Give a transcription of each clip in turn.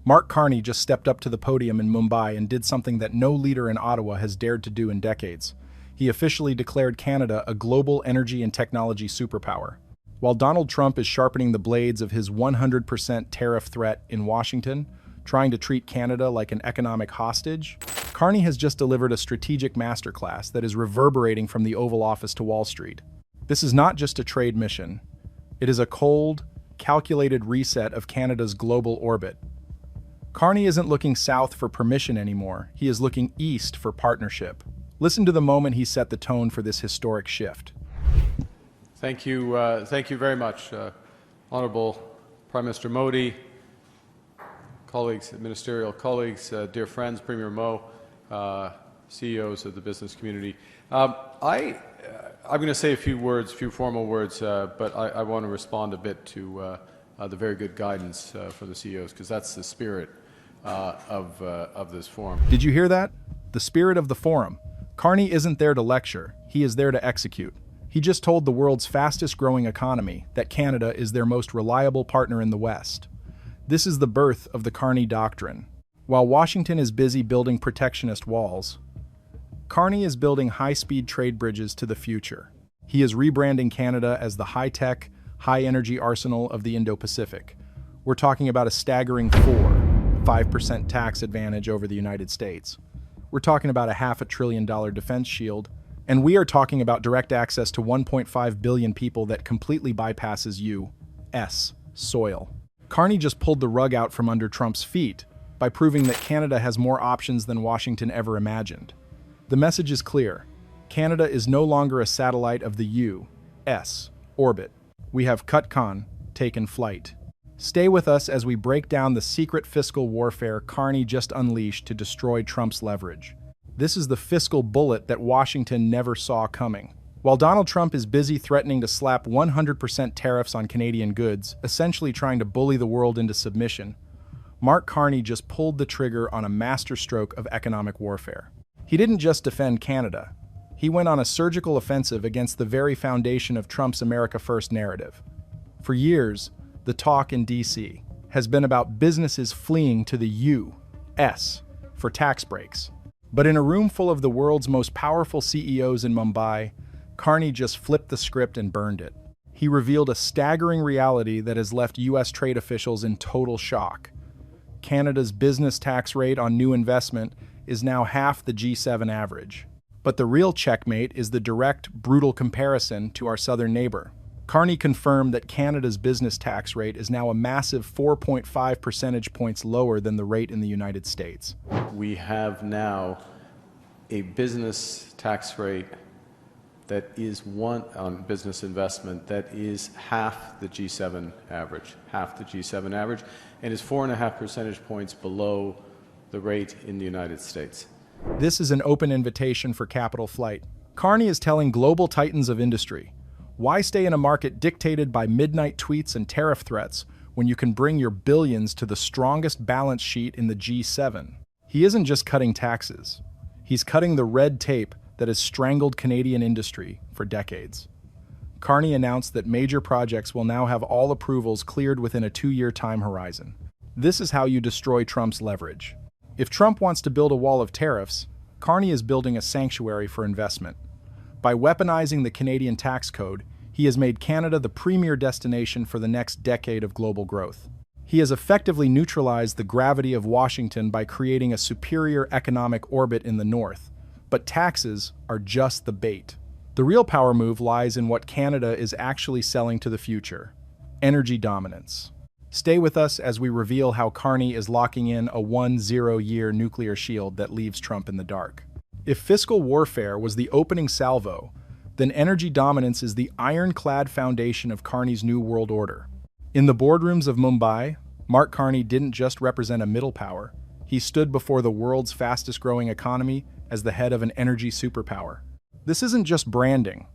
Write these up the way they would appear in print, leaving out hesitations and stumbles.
Mark Carney just stepped up to the podium in Mumbai and did something that no leader in Ottawa has dared to do in decades. He officially declared Canada a global energy and technology superpower. While Donald Trump is sharpening the blades of his 100% tariff threat in Washington, trying to treat Canada like an economic hostage, Carney has just delivered a strategic masterclass that is reverberating from the Oval Office to Wall Street. This is not just a trade mission. It is a cold, calculated reset of Canada's global orbit. Carney isn't looking south for permission anymore. He is looking east for partnership. Listen to the moment he set the tone for this historic shift. Thank you very much, Honourable Prime Minister Modi, colleagues, ministerial colleagues, dear friends, Premier Mo, CEOs of the business community. I'm going to say a few formal words, but I want to respond a bit to the very good guidance from the CEOs, because that's the spirit of this forum. Did you hear that? The spirit of the forum. Carney isn't there to lecture, he is there to execute. He just told the world's fastest growing economy that Canada is their most reliable partner in the West. This is the birth of the Carney Doctrine. While Washington is busy building protectionist walls, Carney is building high-speed trade bridges to the future. He is rebranding Canada as the high-tech, high-energy arsenal of the Indo-Pacific. We're talking about a staggering 5% tax advantage over the United States. We're talking about a $500 billion defense shield, and we are talking about direct access to 1.5 billion people that completely bypasses U.S. soil. Carney just pulled the rug out from under Trump's feet by proving that Canada has more options than Washington ever imagined. The message is clear. Canada is no longer a satellite of the U.S. orbit. We have taken flight. Stay with us as we break down the secret fiscal warfare Carney just unleashed to destroy Trump's leverage. This is the fiscal bullet that Washington never saw coming. While Donald Trump is busy threatening to slap 100% tariffs on Canadian goods, essentially trying to bully the world into submission, Mark Carney just pulled the trigger on a masterstroke of economic warfare. He didn't just defend Canada. He went on a surgical offensive against the very foundation of Trump's America First narrative. For years, the talk in D.C. has been about businesses fleeing to the U.S. for tax breaks. But in a room full of the world's most powerful CEOs in Mumbai, Carney just flipped the script and burned it. He revealed a staggering reality that has left U.S. trade officials in total shock. Canada's business tax rate on new investment is now half the G7 average. But the real checkmate is the direct, brutal comparison to our southern neighbor. Carney confirmed that Canada's business tax rate is now a massive 4.5 percentage points lower than the rate in the United States. We have now a business tax rate that is on business investment that is half the G7 average, and is 4.5 percentage points below the rate in the United States. This is an open invitation for capital flight. Carney is telling global titans of industry, why stay in a market dictated by midnight tweets and tariff threats when you can bring your billions to the strongest balance sheet in the G7? He isn't just cutting taxes. He's cutting the red tape that has strangled Canadian industry for decades. Carney announced that major projects will now have all approvals cleared within a 2-year time horizon. This is how you destroy Trump's leverage. If Trump wants to build a wall of tariffs, Carney is building a sanctuary for investment. By weaponizing the Canadian tax code, he has made Canada the premier destination for the next decade of global growth. He has effectively neutralized the gravity of Washington by creating a superior economic orbit in the north. But taxes are just the bait. The real power move lies in what Canada is actually selling to the future: energy dominance. Stay with us as we reveal how Carney is locking in a 10-year nuclear shield that leaves Trump in the dark. If fiscal warfare was the opening salvo, then energy dominance is the ironclad foundation of Carney's new world order. In the boardrooms of Mumbai, Mark Carney didn't just represent a middle power. He stood before the world's fastest growing economy as the head of an energy superpower. This isn't just branding.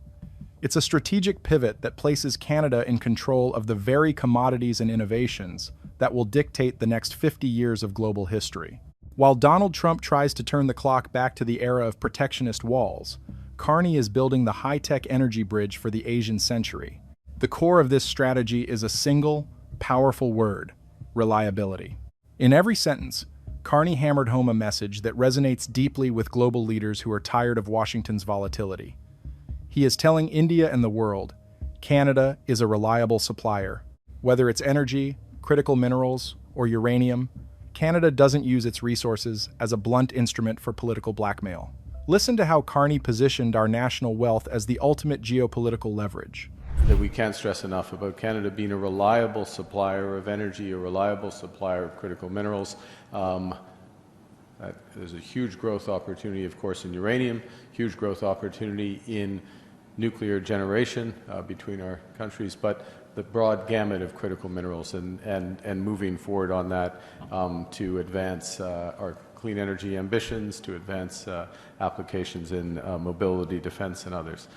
It's a strategic pivot that places Canada in control of the very commodities and innovations that will dictate the next 50 years of global history. While Donald Trump tries to turn the clock back to the era of protectionist walls, Carney is building the high-tech energy bridge for the Asian century. The core of this strategy is a single, powerful word: reliability. In every sentence, Carney hammered home a message that resonates deeply with global leaders who are tired of Washington's volatility. He is telling India and the world, Canada is a reliable supplier. Whether it's energy, critical minerals, or uranium, Canada doesn't use its resources as a blunt instrument for political blackmail. Listen to how Carney positioned our national wealth as the ultimate geopolitical leverage. That we can't stress enough about Canada being a reliable supplier of energy, a reliable supplier of critical minerals. There's a huge growth opportunity, of course, in uranium, huge growth opportunity in nuclear generation between our countries, but the broad gamut of critical minerals and moving forward on that to advance our clean energy ambitions, to advance applications in mobility, defense, and others.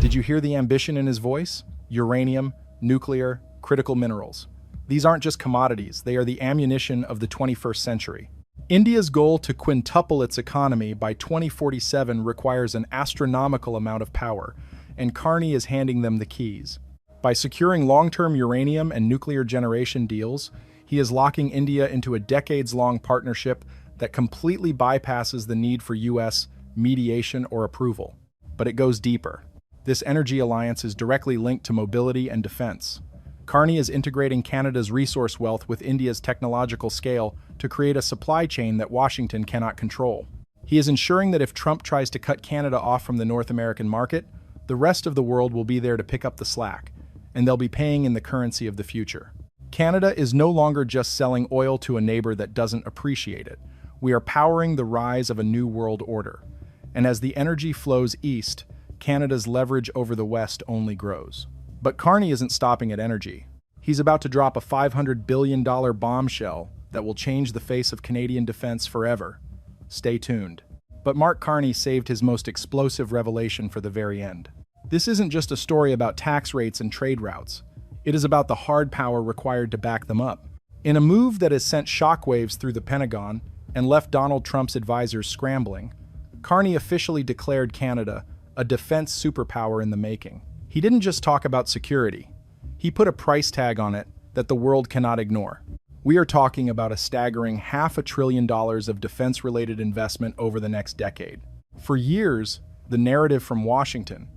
Did you hear the ambition in his voice? Uranium, nuclear, critical minerals. These aren't just commodities, they are the ammunition of the 21st century. India's goal to quintuple its economy by 2047 requires an astronomical amount of power, and Carney is handing them the keys. By securing long-term uranium and nuclear generation deals, he is locking India into a decades-long partnership that completely bypasses the need for U.S. mediation or approval. But it goes deeper. This energy alliance is directly linked to mobility and defense. Carney is integrating Canada's resource wealth with India's technological scale to create a supply chain that Washington cannot control. He is ensuring that if Trump tries to cut Canada off from the North American market, the rest of the world will be there to pick up the slack, and they'll be paying in the currency of the future. Canada is no longer just selling oil to a neighbor that doesn't appreciate it. We are powering the rise of a new world order. And as the energy flows east, Canada's leverage over the West only grows. But Carney isn't stopping at energy. He's about to drop a $500 billion bombshell that will change the face of Canadian defense forever. Stay tuned. But Mark Carney saved his most explosive revelation for the very end. This isn't just a story about tax rates and trade routes. It is about the hard power required to back them up. In a move that has sent shockwaves through the Pentagon and left Donald Trump's advisors scrambling, Carney officially declared Canada a defense superpower in the making. He didn't just talk about security. He put a price tag on it that the world cannot ignore. We are talking about a staggering $500 billion of defense-related investment over the next decade. For years, the narrative from Washington,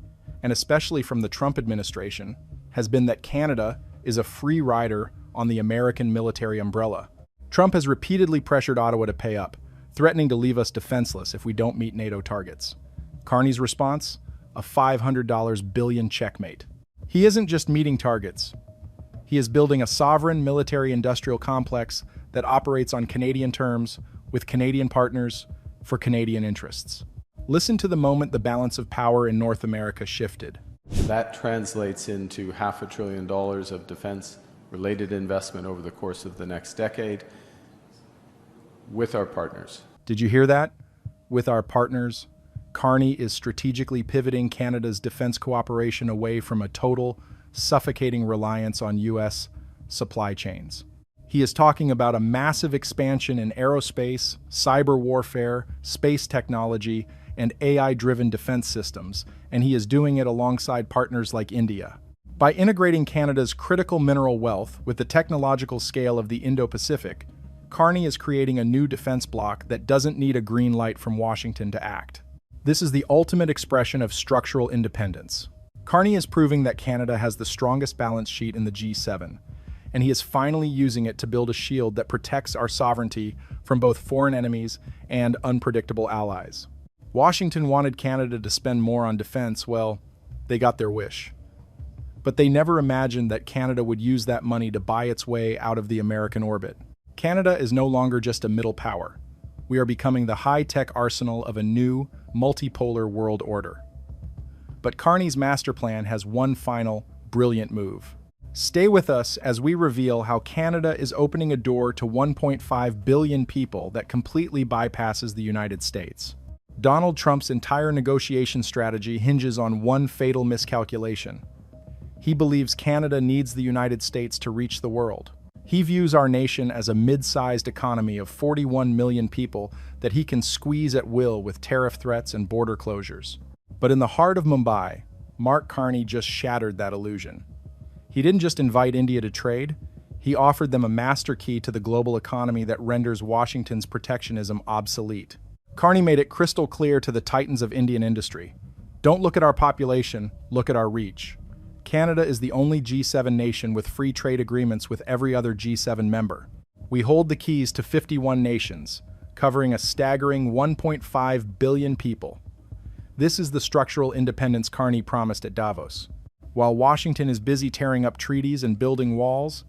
and especially from the Trump administration, has been that Canada is a free rider on the American military umbrella. Trump has repeatedly pressured Ottawa to pay up, threatening to leave us defenseless if we don't meet NATO targets. Carney's response? A $500 billion checkmate. He isn't just meeting targets. He is building a sovereign military-industrial complex that operates on Canadian terms, with Canadian partners, for Canadian interests. Listen to the moment the balance of power in North America shifted. That translates into $500 billion of defense-related investment over the course of the next decade with our partners. Did you hear that? With our partners, Carney is strategically pivoting Canada's defense cooperation away from a total, suffocating reliance on U.S. supply chains. He is talking about a massive expansion in aerospace, cyber warfare, space technology, and AI-driven defense systems, and he is doing it alongside partners like India. By integrating Canada's critical mineral wealth with the technological scale of the Indo-Pacific, Carney is creating a new defense bloc that doesn't need a green light from Washington to act. This is the ultimate expression of structural independence. Carney is proving that Canada has the strongest balance sheet in the G7, and he is finally using it to build a shield that protects our sovereignty from both foreign enemies and unpredictable allies. Washington wanted Canada to spend more on defense. Well, they got their wish. But they never imagined that Canada would use that money to buy its way out of the American orbit. Canada is no longer just a middle power. We are becoming the high-tech arsenal of a new, multipolar world order. But Carney's master plan has one final, brilliant move. Stay with us as we reveal how Canada is opening a door to 1.5 billion people that completely bypasses the United States. Donald Trump's entire negotiation strategy hinges on one fatal miscalculation. He believes Canada needs the United States to reach the world. He views our nation as a mid-sized economy of 41 million people that he can squeeze at will with tariff threats and border closures. But in the heart of Mumbai, Mark Carney just shattered that illusion. He didn't just invite India to trade, He offered them a master key to the global economy that renders Washington's protectionism obsolete. Carney made it crystal clear to the titans of Indian industry. Don't look at our population, look at our reach. Canada is the only G7 nation with free trade agreements with every other G7 member. We hold the keys to 51 nations, covering a staggering 1.5 billion people. This is the structural independence Carney promised at Davos. While Washington is busy tearing up treaties and building walls,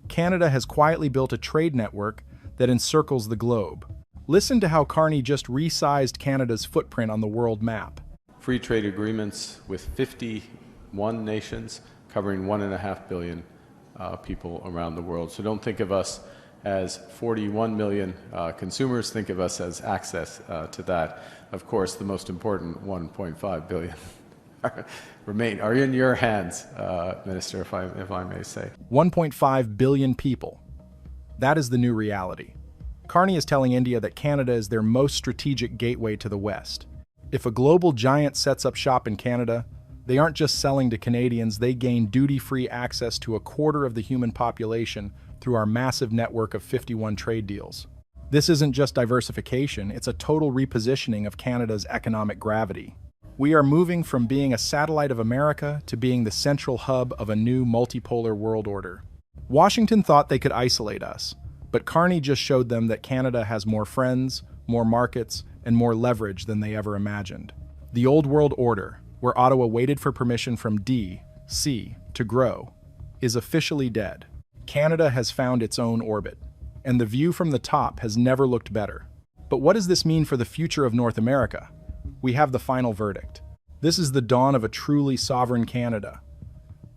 Canada has quietly built a trade network that encircles the globe. Listen to how Carney just resized Canada's footprint on the world map. Free trade agreements with 51 nations, covering 1.5 billion people around the world. So don't think of us as 41 million consumers, think of us as access to that. Of course, the most important 1.5 billion are in your hands, Minister, if I may say. 1.5 billion people. That is the new reality. Carney is telling India that Canada is their most strategic gateway to the West. If a global giant sets up shop in Canada, they aren't just selling to Canadians, they gain duty-free access to a quarter of the human population through our massive network of 51 trade deals. This isn't just diversification, it's a total repositioning of Canada's economic gravity. We are moving from being a satellite of America to being the central hub of a new multipolar world order. Washington thought they could isolate us, but Carney just showed them that Canada has more friends, more markets, and more leverage than they ever imagined. The old world order, where Ottawa waited for permission from D.C. to grow, is officially dead. Canada has found its own orbit, and the view from the top has never looked better. But what does this mean for the future of North America? We have the final verdict. This is the dawn of a truly sovereign Canada.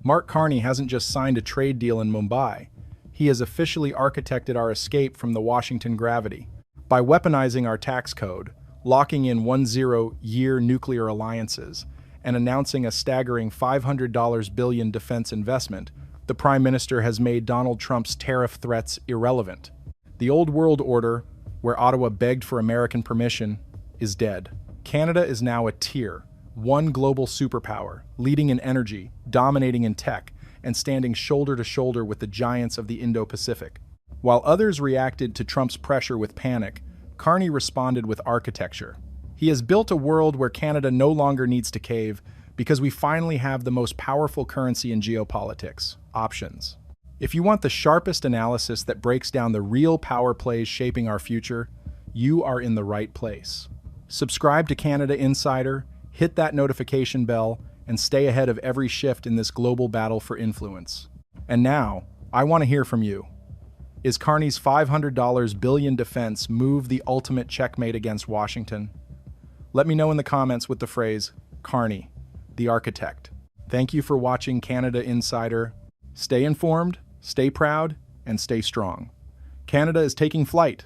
Mark Carney hasn't just signed a trade deal in Mumbai, he has officially architected our escape from the Washington gravity. By weaponizing our tax code, locking in 10-year nuclear alliances, and announcing a staggering $500 billion defense investment, the Prime Minister has made Donald Trump's tariff threats irrelevant. The old world order, where Ottawa begged for American permission, is dead. Canada is now a tier, one global superpower, leading in energy, dominating in tech, and standing shoulder to shoulder with the giants of the Indo-Pacific. While others reacted to Trump's pressure with panic, Carney responded with architecture. He has built a world where Canada no longer needs to cave because we finally have the most powerful currency in geopolitics: options. If you want the sharpest analysis that breaks down the real power plays shaping our future, you are in the right place. Subscribe to Canada Insider, hit that notification bell, and stay ahead of every shift in this global battle for influence. And now, I want to hear from you. Is Carney's $500 billion defense move the ultimate checkmate against Washington? Let me know in the comments with the phrase, Carney, the architect. Thank you for watching Canada Insider. Stay informed, stay proud, and stay strong. Canada is taking flight.